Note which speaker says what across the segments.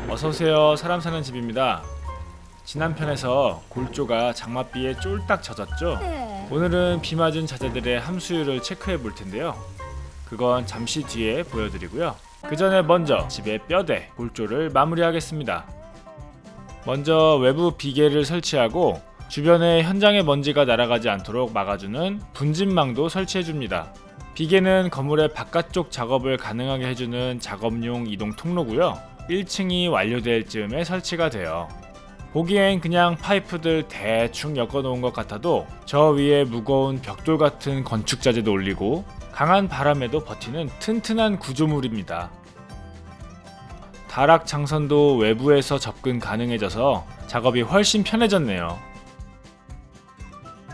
Speaker 1: 어서오세요. 사람 사는 집입니다. 지난 편에서 골조가 장맛비에 쫄딱 젖었죠? 오늘은 비 맞은 자재들의 함수율을 체크해 볼 텐데요. 그건 잠시 뒤에 보여드리고요. 그 전에 먼저 집의 뼈대, 골조를 마무리하겠습니다. 먼저 외부 비계를 설치하고 주변에 현장의 먼지가 날아가지 않도록 막아주는 분진망도 설치해줍니다. 비계는 건물의 바깥쪽 작업을 가능하게 해주는 작업용 이동 통로고요. 1층이 완료될 즈음에 설치가 돼요. 보기엔 그냥 파이프들 대충 엮어놓은 것 같아도 저 위에 무거운 벽돌 같은 건축자재도 올리고 강한 바람에도 버티는 튼튼한 구조물입니다. 다락 장선도 외부에서 접근 가능해져서 작업이 훨씬 편해졌네요.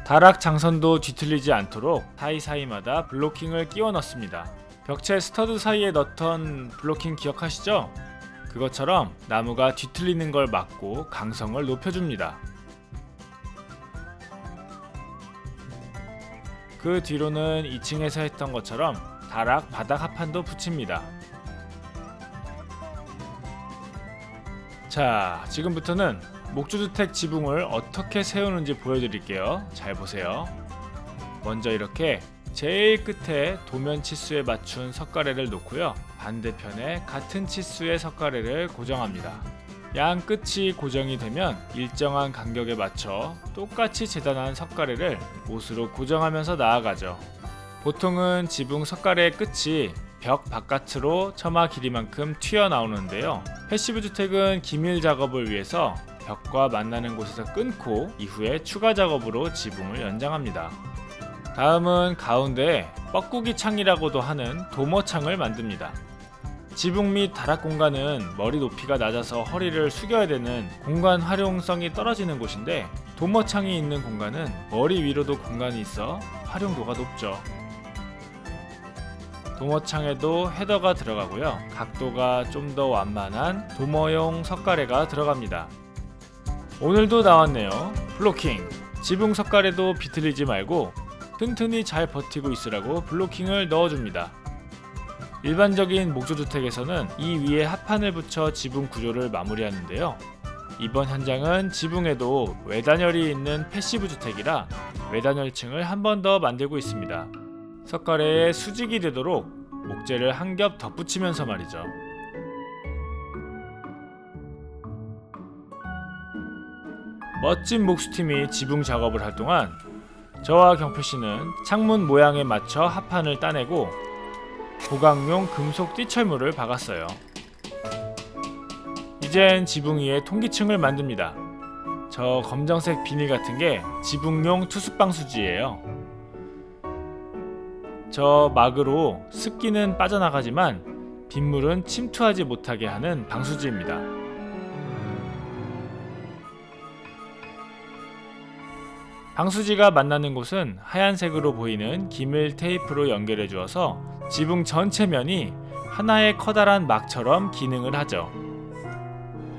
Speaker 1: 다락 장선도 뒤틀리지 않도록 사이사이마다 블로킹을 끼워 넣습니다. 벽체 스터드 사이에 넣던 블로킹 기억하시죠? 그것처럼 나무가 뒤틀리는 걸 막고 강성을 높여줍니다. 그 뒤로는 2층에서 했던 것처럼 다락 바닥 합판도 붙입니다. 자, 지금부터는 목조주택 지붕을 어떻게 세우는지 보여드릴게요. 잘 보세요. 먼저 이렇게 제일 끝에 도면 치수에 맞춘 석가래를 놓고요. 반대편에 같은 치수의 석가래를 고정합니다. 양 끝이 고정이 되면 일정한 간격에 맞춰 똑같이 재단한 석가래를 못으로 고정하면서 나아가죠. 보통은 지붕 석가래의 끝이 벽 바깥으로 처마 길이만큼 튀어나오는데요. 패시브 주택은 기밀 작업을 위해서 벽과 만나는 곳에서 끊고 이후에 추가 작업으로 지붕을 연장합니다. 다음은 가운데에 뻐꾸기 창이라고도 하는 도머창을 만듭니다. 지붕 및 다락 공간은 머리 높이가 낮아서 허리를 숙여야 되는 공간 활용성이 떨어지는 곳인데 도머창이 있는 공간은 머리 위로도 공간이 있어 활용도가 높죠. 도머창에도 헤더가 들어가고요. 각도가 좀 더 완만한 도머용 석가래가 들어갑니다. 오늘도 나왔네요. 블로킹! 지붕 석가래도 비틀리지 말고 튼튼히 잘 버티고 있으라고 블로킹을 넣어줍니다. 일반적인 목조주택에서는 이 위에 합판을 붙여 지붕 구조를 마무리하는데요. 이번 현장은 지붕에도 외단열이 있는 패시브 주택이라 외단열층을 한 번 더 만들고 있습니다. 석가래에 수직이 되도록 목재를 한 겹 덧붙이면서 말이죠. 멋진 목수팀이 지붕 작업을 할 동안 저와 경표씨는 창문 모양에 맞춰 합판을 따내고 보강용 금속 띠철물을 박았어요. 이젠 지붕 위에 통기층을 만듭니다. 저 검정색 비닐 같은 게 지붕용 투숙방수지예요. 저 막으로 습기는 빠져나가지만 빗물은 침투하지 못하게 하는 방수지입니다. 방수지가 만나는 곳은 하얀색으로 보이는 기밀 테이프로 연결해 주어서 지붕 전체 면이 하나의 커다란 막처럼 기능을 하죠.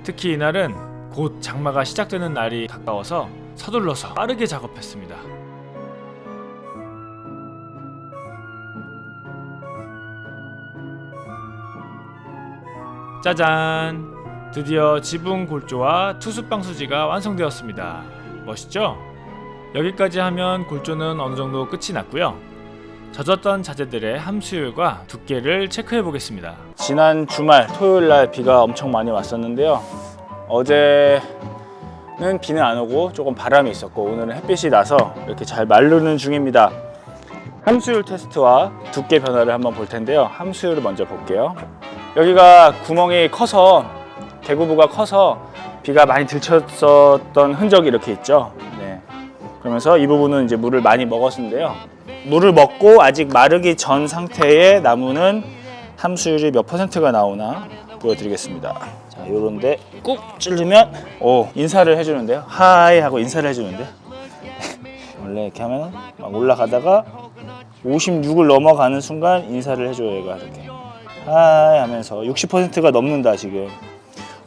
Speaker 1: 특히 이날은 곧 장마가 시작되는 날이 가까워서 서둘러서 빠르게 작업했습니다. 짜잔! 드디어 지붕 골조와 투숙방수지가 완성되었습니다. 멋있죠? 여기까지 하면 골조는 어느정도 끝이 났고요. 젖었던 자재들의 함수율과 두께를 체크해 보겠습니다. 지난 주말 토요일날 비가 엄청 많이 왔었는데요. 어제는 비는 안 오고 조금 바람이 있었고 오늘은 햇빛이 나서 이렇게 잘 마르는 중입니다. 함수율 테스트와 두께 변화를 한번 볼 텐데요. 함수율을 먼저 볼게요. 여기가 구멍이 커서 대구부가 커서 비가 많이 들쳤었던 흔적이 이렇게 있죠. 네. 그러면서 이 부분은 이제 물을 많이 먹었는데요. 물을 먹고 아직 마르기 전 상태의 나무는 함수율이 몇 %가 나오나 보여드리겠습니다. 자, 요런데 꾹 찌르면 인사를 해주는데요. 하이 하고 인사를 해주는데 원래 이렇게 하면 막 올라가다가 56을 넘어가는 순간 인사를 해줘요. 얘가 이렇게 하이 하면서 60%가 넘는다. 지금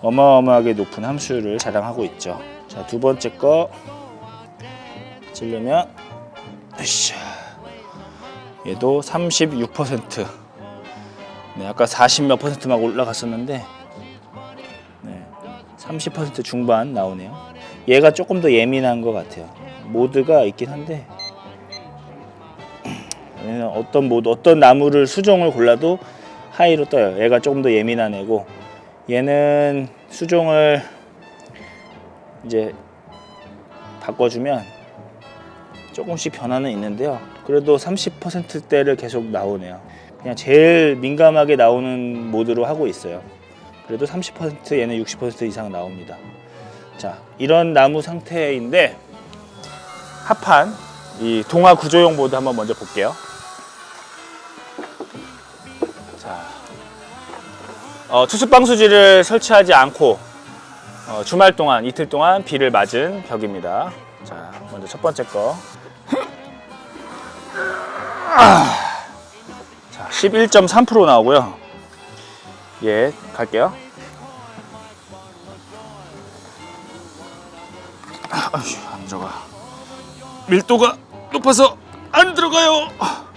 Speaker 1: 어마어마하게 높은 함수율을 자랑하고 있죠. 자, 두 번째 거 찌르면 얘도 36%. 네, 아까 40 몇 % 막 올라갔었는데
Speaker 2: 30% 중반 나오네요. 얘가 조금 더 예민한 것 같아요. 모드가 있긴 한데 얘는 어떤 모드, 어떤 나무를 수종을 골라도 하이로 떠요. 얘가 조금 더 예민한 애고, 얘는 수종을 이제 바꿔주면 조금씩 변화는 있는데요. 그래도 30%대를 계속 나오네요. 그냥 제일 민감하게 나오는 모드로 하고 있어요. 그래도 30% 얘는 60% 이상 나옵니다. 자, 이런 나무 상태인데 합판 이 동화 구조용 모드 한번 먼저 볼게요. 자, 투스방수지를 설치하지 않고 주말 동안, 이틀 동안 비를 맞은 벽입니다. 자, 먼저 첫 번째 거. 자, 11.3% 나오고요. 예, 갈게요. 안 들어가. 밀도가 높아서 안 들어가요.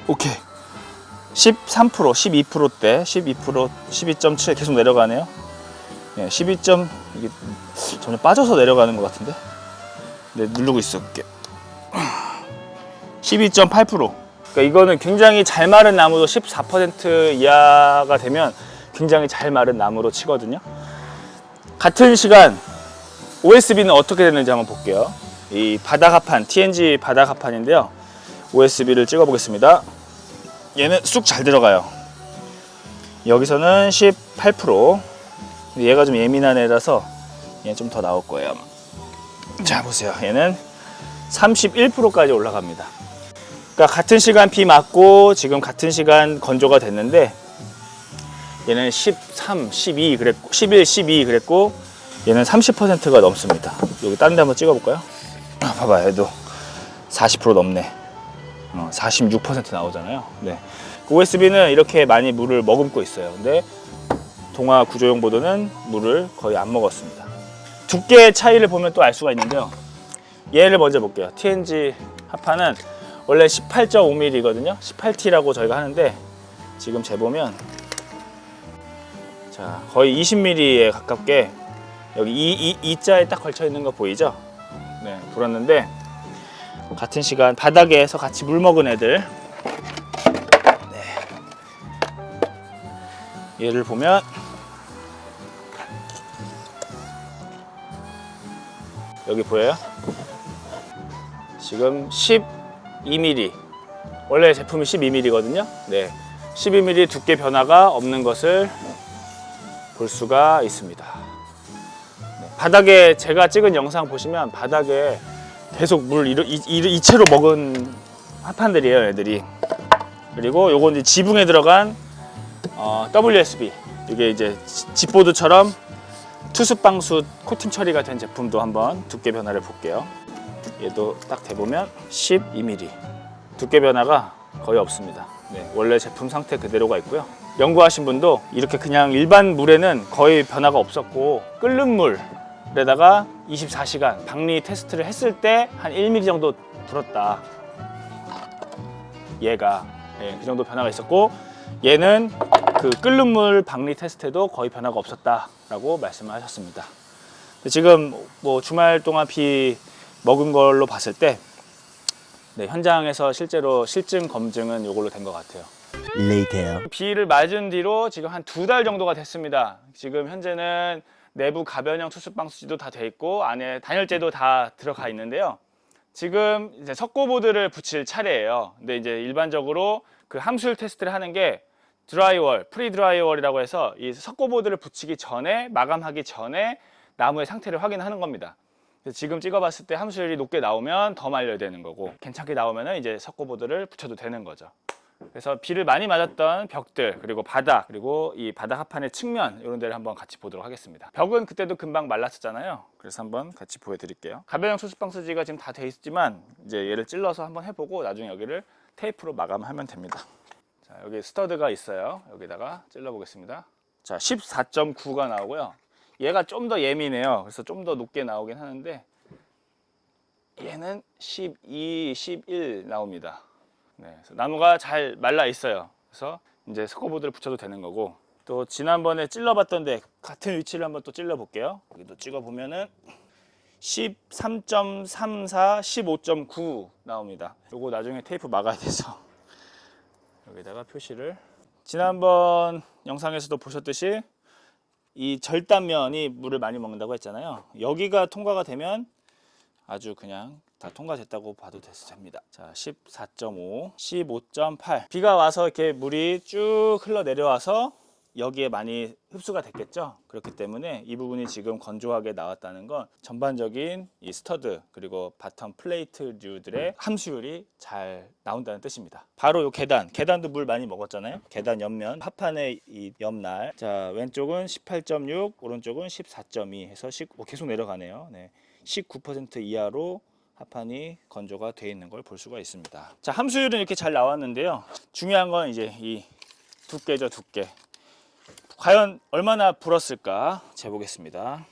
Speaker 2: 오케이. 13%, 12%대, 12%, 12.7 계속 내려가네요. 네, 12. 이게 점점 빠져서 내려가는 것 같은데. 네, 누르고 있을게. 12.8%. 그러니까 이거는 굉장히 잘 마른 나무도 14% 이하가 되면 굉장히 잘 마른 나무로 치거든요. 같은 시간 OSB는 어떻게 되는지 한번 볼게요. 이 바닥 합판, TNG 바닥 합판인데요. OSB를 찍어 보겠습니다. 얘는 쑥 잘 들어가요. 여기서는 18%. 얘가 좀 예민한 애라서 얘는 좀 더 나올 거예요. 자, 보세요. 얘는 31%까지 올라갑니다. 그러니까 같은 시간 비 맞고 지금 같은 시간 건조가 됐는데 얘는 13, 12 그랬고 11, 12 그랬고 얘는 30%가 넘습니다. 여기 다른 데 한번 찍어 볼까요? 봐봐요. 얘도 40% 넘네. 46% 나오잖아요. 네. OSB는 이렇게 많이 물을 머금고 있어요. 근데 동화 구조용 보드는 물을 거의 안 먹었습니다. 두께의 차이를 보면 또 알 수가 있는데요. 얘를 먼저 볼게요. TNG 합판은 원래 18.5mm거든요. 18T라고 저희가 하는데 지금 재보면 자, 거의 20mm에 가깝게 여기 이자에 딱 걸쳐 있는 거 보이죠? 네, 돌았는데 같은 시간 바닥에서 같이 물 먹은 애들 네. 얘를 보면 여기 보여요? 지금 12mm 원래 제품이 12mm거든요. 네, 12mm 두께 변화가 없는 것을 볼 수가 있습니다. 네, 바닥에 제가 찍은 영상 보시면 바닥에 계속 물 이채로 먹은 합판들이에요, 애들이. 그리고 요건 이제 지붕에 들어간 WSB. 이게 이제 집보드처럼 투습방수 코팅 처리가 된 제품도 한번 두께 변화를 볼게요. 얘도 딱 대보면 12mm. 두께 변화가 거의 없습니다. 네, 원래 제품 상태 그대로가 있고요. 연구하신 분도 이렇게 그냥 일반 물에는 거의 변화가 없었고 끓는 물에다가 24시간 박리 테스트를 했을 때 한 1mm 정도 불었다. 얘가 그 정도 변화가 있었고 얘는 그 끓는 물 박리 테스트에도 거의 변화가 없었다라고 말씀을 하셨습니다. 지금 뭐 주말 동안 비 먹은 걸로 봤을 때 네, 현장에서 실제로 실증 검증은 이걸로 된 것 같아요. 비를 맞은 뒤로 지금 한 2달 정도가 됐습니다. 지금 현재는 내부 가변형 투습방수지도 다 돼 있고 안에 단열재도 다 들어가 있는데요. 지금 이제 석고보드를 붙일 차례예요. 근데 이제 일반적으로 그 함수율 테스트를 하는 게 드라이월, 프리 드라이월이라고 해서 이 석고보드를 붙이기 전에 마감하기 전에 나무의 상태를 확인하는 겁니다. 그래서 지금 찍어봤을 때 함수율이 높게 나오면 더 말려야 되는 거고 괜찮게 나오면은 이제 석고보드를 붙여도 되는 거죠. 그래서 비를 많이 맞았던 벽들 그리고 바닥 그리고 이 바닥 합판의 측면 이런 데를 한번 같이 보도록 하겠습니다. 벽은 그때도 금방 말랐었잖아요. 그래서 한번 같이 보여드릴게요. 가변형 투습방수지가 지금 다 돼 있지만 이제 얘를 찔러서 한번 해보고 나중에 여기를 테이프로 마감하면 됩니다. 자, 여기 스터드가 있어요. 여기다가 찔러 보겠습니다. 자, 14.9가 나오고요. 얘가 좀 더 예민해요. 그래서 좀 더 높게 나오긴 하는데 얘는 12, 11 나옵니다. 네, 그래서 나무가 잘 말라 있어요. 그래서 이제 석고보드를 붙여도 되는 거고 또 지난번에 찔러봤던데 같은 위치를 한번 또 찔러볼게요. 여기도 찍어보면은 13.34, 15.9 나옵니다. 요거 나중에 테이프 막아야 돼서 여기다가 표시를. 지난번 영상에서도 보셨듯이 이 절단면이 물을 많이 먹는다고 했잖아요. 여기가 통과가 되면 아주 그냥 다 통과됐다고 봐도 됩니다. 자, 14.5, 15.8. 비가 와서 이렇게 물이 쭉 흘러 내려와서 여기에 많이 흡수가 됐겠죠. 그렇기 때문에 이 부분이 지금 건조하게 나왔다는 건 전반적인 이 스터드 그리고 바텀 플레이트류들의 함수율이 잘 나온다는 뜻입니다. 바로 이 계단도 물 많이 먹었잖아요. 계단 옆면 합판의 이 옆날, 자 왼쪽은 18.6, 오른쪽은 14.2 해서 계속 내려가네요. 네. 19% 이하로 합판이 건조가 되어 있는 걸 볼 수가 있습니다. 자, 함수율은 이렇게 잘 나왔는데요. 중요한 건 이제 이 두께죠, 두께. 과연 얼마나 불었을까 재보겠습니다.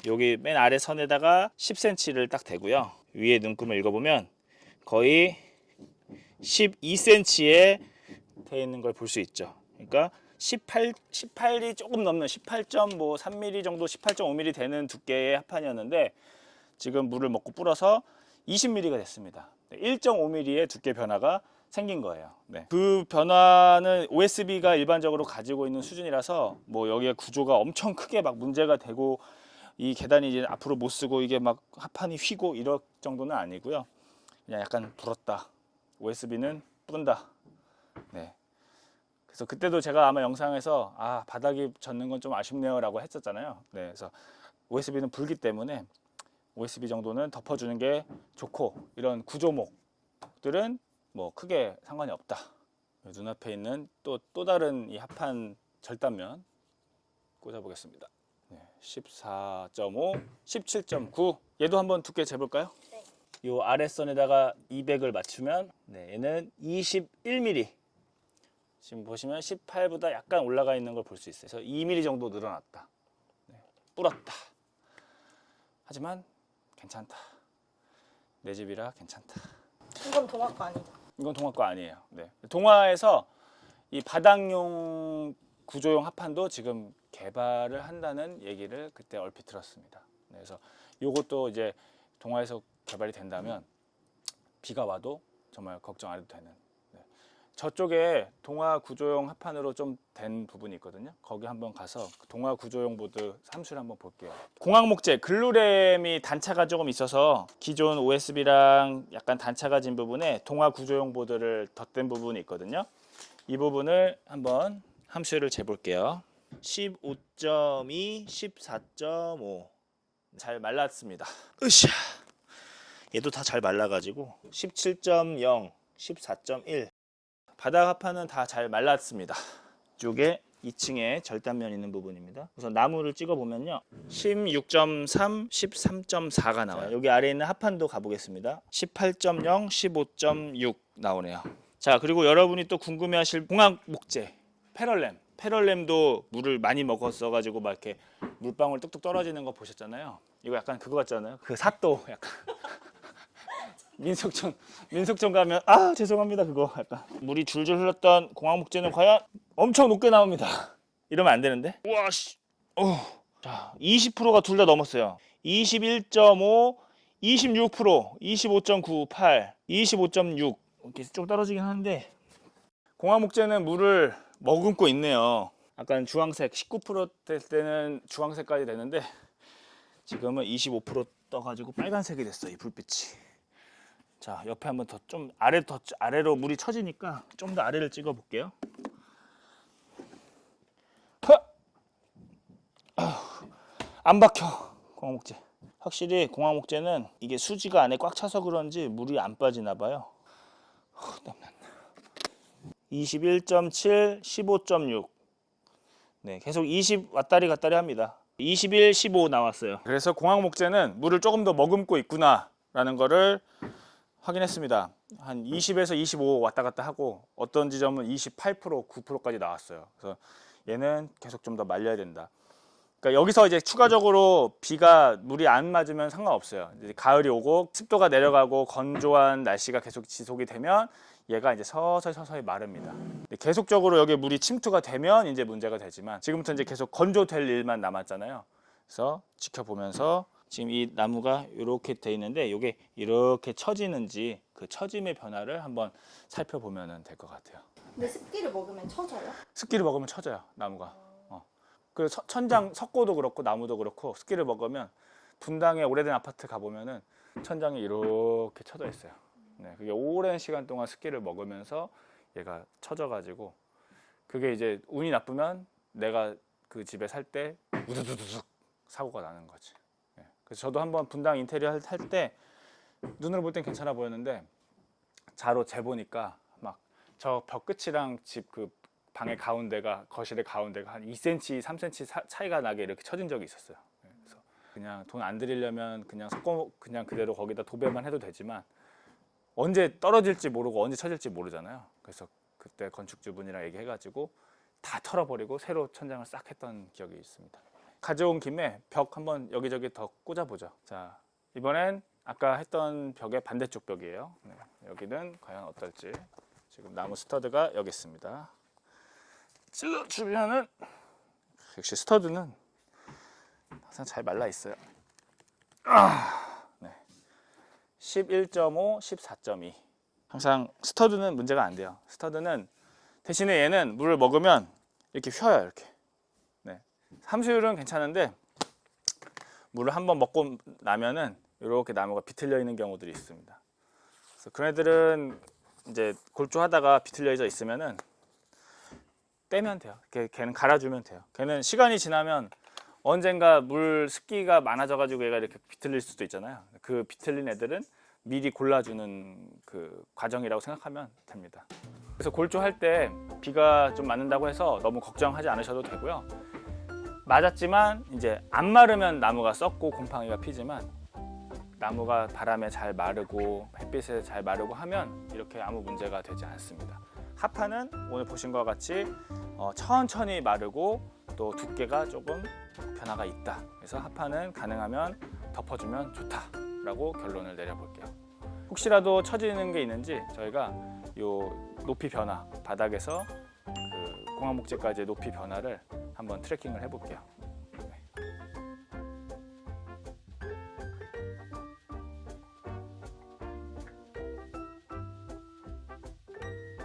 Speaker 2: 여기 맨 아래 선에다가 10cm를 딱 대고요. 위에 눈금을 읽어보면 거의 12cm에 되어 있는 걸 볼 수 있죠. 그러니까 18이 조금 넘는 18.3mm 정도, 18.5mm 되는 두께의 합판이었는데 지금 물을 먹고 불어서 20mm가 됐습니다. 1.5mm의 두께 변화가 생긴 거예요. 네. 그 변화는 OSB가 일반적으로 가지고 있는 수준이라서 뭐 여기에 구조가 엄청 크게 막 문제가 되고 이 계단이 이제 앞으로 못 쓰고 이게 막 합판이 휘고 이럴 정도는 아니고요. 그냥 약간 불었다. OSB는 뿌른다. 네. 그래서 그때도 제가 아마 영상에서 바닥이 젖는 건 좀 아쉽네요 라고 했었잖아요. 네. 그래서 OSB는 불기 때문에 OSB 정도는 덮어주는 게 좋고 이런 구조목들은 뭐 크게 상관이 없다. 눈앞에 있는 또 다른 이 합판 절단면 꽂아보겠습니다. 네, 14.5, 17.9. 얘도 한번 두께 재볼까요?
Speaker 3: 네.
Speaker 2: 이 아랫선에다가 200을 맞추면 얘는 21mm. 지금 보시면 18보다 약간 올라가 있는 걸 볼 수 있어요. 그래서 2mm 정도 늘어났다. 네, 불었다. 하지만 괜찮다. 내 집이라 괜찮다.
Speaker 3: 이건 동화 거 아니죠?
Speaker 2: 이건 동화 거 아니에요. 네. 동화에서 이 바닥용 구조용 합판도 지금 개발을 한다는 얘기를 그때 얼핏 들었습니다. 네, 그래서 이것도 이제 동화에서 개발이 된다면 비가 와도 정말 걱정 안 해도 되는. 네. 저쪽에 동화 구조용 합판으로 좀 된 부분이 있거든요. 거기 한번 가서 동화 구조용 보드 함수를 한번 볼게요. 공학 목재 글루램이 단차가 조금 있어서 기존 OSB랑 약간 단차가 진 부분에 동화 구조용 보드를 덧댄 부분이 있거든요. 이 부분을 한번 함수를 재볼게요. 15.2, 14.5. 잘 말랐습니다. 으쌰. 얘도 다 잘 말라가지고 17.0, 14.1. 바닥 합판은 다 잘 말랐습니다. 이쪽에 2층에 절단면 있는 부분입니다. 우선 나무를 찍어보면요. 16.3, 13.4가 나와요. 여기 아래에 있는 합판도 가보겠습니다. 18.0, 15.6 나오네요. 자, 그리고 여러분이 또 궁금해하실 공학 목재, 패럴램. 패럴램도 물을 많이 먹었어가지고 막 이렇게 물방울 뚝뚝 떨어지는 거 보셨잖아요. 이거 약간 그거 같잖아요. 그 사또 약간. 민속촌 가면 죄송합니다 그거 약간 물이 줄줄 흘렀던 공학 목재는 과연 엄청 높게 나옵니다. 이러면 안 되는데. 우와 씨. 자, 20%가 둘 다 넘었어요. 21.5, 26%, 25.9, 8, 25.6 이렇게 좀 떨어지긴 하는데 공학 목재는 물을 머금고 있네요. 아까는 주황색 19% 될 때는 주황색까지 되는데 지금은 25% 떠가지고 빨간색이 됐어요. 이 불빛이. 자, 옆에 한번 더 좀 아래로 물이 처지니까 좀 더 아래를 찍어 볼게요. 안 박혀. 공학 목재. 확실히 공학 목재는 이게 수지가 안에 꽉 차서 그런지 물이 안 빠지나 봐요. 땀난다. 21.7, 15.6. 네, 계속 20 왔다리 갔다리 합니다. 21, 15 나왔어요. 그래서 공학 목재는 물을 조금 더 머금고 있구나라는 거를 확인했습니다. 한 20에서 25 왔다 갔다 하고 어떤 지점은 28%, 9%까지 나왔어요. 그래서 얘는 계속 좀 더 말려야 된다. 그러니까 여기서 이제 추가적으로 물이 안 맞으면 상관없어요. 이제 가을이 오고 습도가 내려가고 건조한 날씨가 계속 지속이 되면 얘가 이제 서서히 마릅니다. 근데 계속적으로 여기 물이 침투가 되면 이제 문제가 되지만 지금부터 이제 계속 건조될 일만 남았잖아요. 그래서 지켜보면서 지금 이 나무가 이렇게 돼 있는데 이게 이렇게 처지는지 그 처짐의 변화를 한번 살펴보면 될 것 같아요.
Speaker 3: 근데 습기를 먹으면 처져요?
Speaker 2: 습기를 먹으면 처져요, 나무가. 그리고 천장 석고도 그렇고 나무도 그렇고 습기를 먹으면 분당에 오래된 아파트 가보면은 천장이 이렇게 쳐져 있어요. 네, 그게 오랜 시간 동안 습기를 먹으면서 얘가 처져가지고 그게 이제 운이 나쁘면 내가 그 집에 살 때 우두두둑 사고가 나는 거지. 네, 그래서 저도 한번 분당 인테리어 할 때 눈으로 볼 땐 괜찮아 보였는데 자로 재보니까 막 저 벽 끝이랑 집 그 방의 가운데가 거실의 가운데가 한 2cm, 3cm 차이가 나게 이렇게 처진 적이 있었어요. 네, 그래서 그냥 돈 안 들이려면 그냥 석고 그냥 그대로 거기다 도배만 해도 되지만 언제 떨어질지 모르고 언제 쳐질지 모르잖아요. 그래서 그때 건축주분이랑 얘기해가지고 다 털어버리고 새로 천장을 싹 했던 기억이 있습니다. 가져온 김에 벽 한번 여기저기 더 꽂아보죠. 자, 이번엔 아까 했던 벽의 반대쪽 벽이에요. 네, 여기는 과연 어떨지. 지금 나무 스터드가 여기 있습니다. 찔러주면은 역시 스터드는 항상 잘 말라 있어요. 네. 11.5, 14.2. 항상 스터드는 문제가 안 돼요. 스터드는 대신에 얘는 물을 먹으면 이렇게 휘어요, 이렇게. 네. 함수율은 괜찮은데 물을 한번 먹고 나면은 이렇게 나무가 비틀려 있는 경우들이 있습니다. 그래서 그런 애들은 이제 골조하다가 비틀려져 있으면은 떼면 돼요. 걔는 갈아주면 돼요. 걔는 시간이 지나면 언젠가 물 습기가 많아져가지고 얘가 이렇게 비틀릴 수도 있잖아요. 그 비틀린 애들은 미리 골라주는 그 과정이라고 생각하면 됩니다. 그래서 골조할 때 비가 좀 맞는다고 해서 너무 걱정하지 않으셔도 되고요. 맞았지만 이제 안 마르면 나무가 썩고 곰팡이가 피지만 나무가 바람에 잘 마르고 햇빛에 잘 마르고 하면 이렇게 아무 문제가 되지 않습니다. 하파는 오늘 보신 것과 같이 천천히 마르고 또 두께가 조금 변화가 있다. 그래서 하파는 가능하면 덮어주면 좋다라고 결론을 내려볼게요. 혹시라도 처지는 게 있는지 저희가 요 높이 변화, 바닥에서 그 공항목재까지의 높이 변화를 한번 트래킹을 해볼게요.